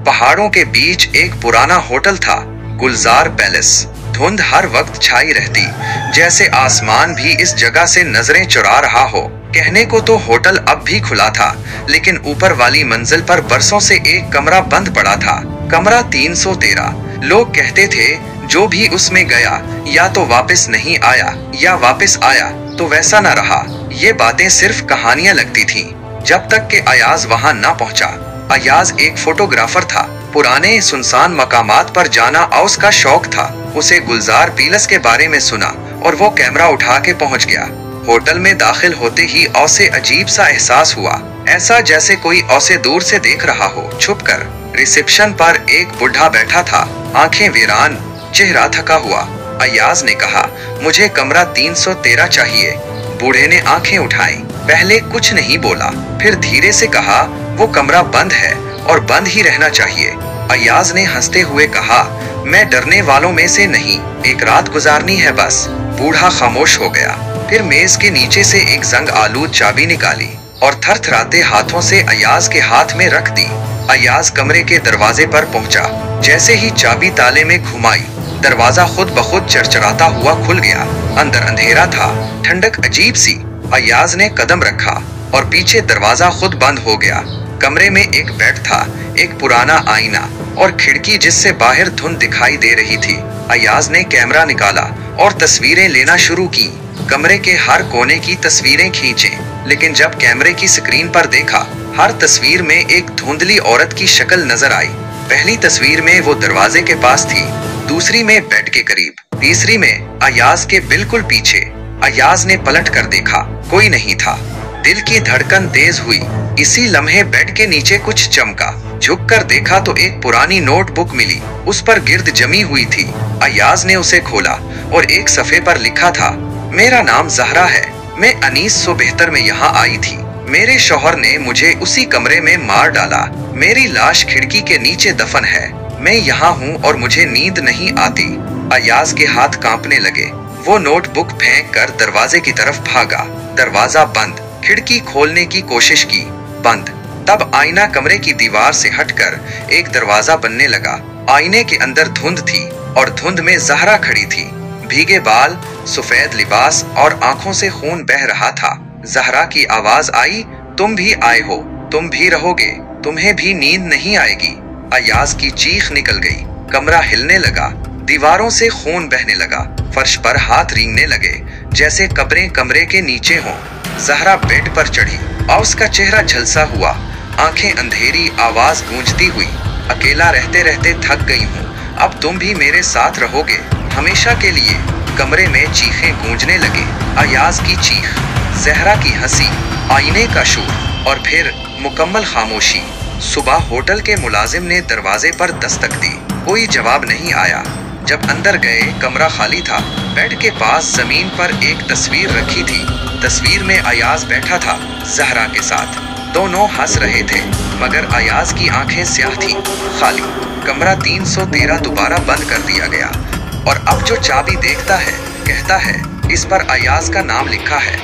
पहाड़ों के बीच एक पुराना होटल था, गुलजार पैलेस। धुंध हर वक्त छाई रहती, जैसे आसमान भी इस जगह से नजरें चुरा रहा हो। कहने को तो होटल अब भी खुला था, लेकिन ऊपर वाली मंजिल पर बरसों से एक कमरा बंद पड़ा था। कमरा 313। लोग कहते थे जो भी उसमें गया या तो वापस नहीं आया, या वापस आया तो वैसा न रहा। ये बातें सिर्फ कहानियां लगती थीं, जब तक कि अयाज वहां न पहुंचा। अयाज एक फोटोग्राफर था। पुराने सुनसान मकामात पर जाना उसका शौक था। उसे गुलजार पैलेस के बारे में सुना और वो कैमरा उठा के पहुंच गया। होटल में दाखिल होते ही उसे अजीब सा एहसास हुआ, ऐसा जैसे कोई उसे दूर से देख रहा हो, छुपकर। रिसेप्शन पर एक बुढ़ा बैठा था, आंखें वीरान, चेहरा थका हुआ। अयाज ने कहा, मुझे कमरा 313 चाहिए। बूढ़े ने आंखें उठाई, पहले कुछ नहीं बोला, फिर धीरे से कहा, वो कमरा बंद है और बंद ही रहना चाहिए। अयाज ने हंसते हुए कहा, मैं डरने वालों में से नहीं, एक रात गुजारनी है बस। बूढ़ा खामोश हो गया, फिर मेज के नीचे से एक जंग आलूद चाबी निकाली और थरथराते हाथों से अयाज के हाथ में रख दी। अयाज कमरे के दरवाजे पर पहुंचा। जैसे ही चाबी ताले में घुमाई, दरवाजा खुद ब खुद चरचराता हुआ खुल गया। अंदर अंधेरा था, ठंडक अजीब सी। अयाज ने कदम रखा और पीछे दरवाजा खुद बंद हो गया। कमरे में एक बेड था, एक पुराना आईना और खिड़की जिससे बाहर धुंध दिखाई दे रही थी। अयाज ने कैमरा निकाला और तस्वीरें लेना शुरू की। कमरे के हर कोने की तस्वीरें खींचे, लेकिन जब कैमरे की स्क्रीन पर देखा, हर तस्वीर में एक धुंधली औरत की शक्ल नजर आई। पहली तस्वीर में वो दरवाजे के पास थी, दूसरी में बेड के करीब, तीसरी में अयाज के बिल्कुल पीछे। अयाज ने पलट कर देखा, कोई नहीं था। दिल की धड़कन तेज हुई। इसी लम्हे बेड के नीचे कुछ चमका। झुककर देखा तो एक पुरानी नोटबुक मिली, उस पर गिर्द जमी हुई थी। अयाज ने उसे खोला और एक सफ़े पर लिखा था, मेरा नाम जहरा है, मैं 1972 में यहाँ आई थी। मेरे शौहर ने मुझे उसी कमरे में मार डाला। मेरी लाश खिड़की के नीचे दफन है। मैं यहाँ हूँ और मुझे नींद नहीं आती। अयाज के हाथ कांपने लगे। वो नोटबुक फेंक कर दरवाजे की तरफ भागा। दरवाजा बंद। खिड़की खोलने की कोशिश की, बंद। तब आईना कमरे की दीवार से हटकर एक दरवाजा बनने लगा। आईने के अंदर धुंध थी और धुंध में जहरा खड़ी थी। भीगे बाल, सफेद लिबास और आंखों से खून बह रहा था। जहरा की आवाज आई, तुम भी आए हो, तुम भी रहोगे, तुम्हें भी नींद नहीं आएगी। अयाज की चीख निकल गई। कमरा हिलने लगा, दीवारों से खून बहने लगा, फर्श पर हाथ रेंगने लगे जैसे कब्रें कमरे के नीचे हों। जहरा बेड पर चढ़ी और उसका चेहरा झलसा हुआ, आंखें अंधेरी, आवाज गूंजती हुई, अकेला रहते रहते थक गई हूँ, अब तुम भी मेरे साथ रहोगे हमेशा के लिए। कमरे में चीखें गूंजने लगे। अयाज की चीख, जहरा की हंसी, आईने का शोर और फिर मुकम्मल खामोशी। सुबह होटल के मुलाजिम ने दरवाजे पर दस्तक दी, कोई जवाब नहीं आया। जब अंदर गए, कमरा खाली था। बेड के पास जमीन पर एक तस्वीर रखी थी। तस्वीर में अयाज बैठा था जहरा के साथ। दोनों हंस रहे थे, मगर अयाज की आंखें स्याह थीं, खाली। कमरा 313 दोबारा बंद कर दिया गया और अब जो चाबी देखता है, कहता है, इस पर अयाज का नाम लिखा है।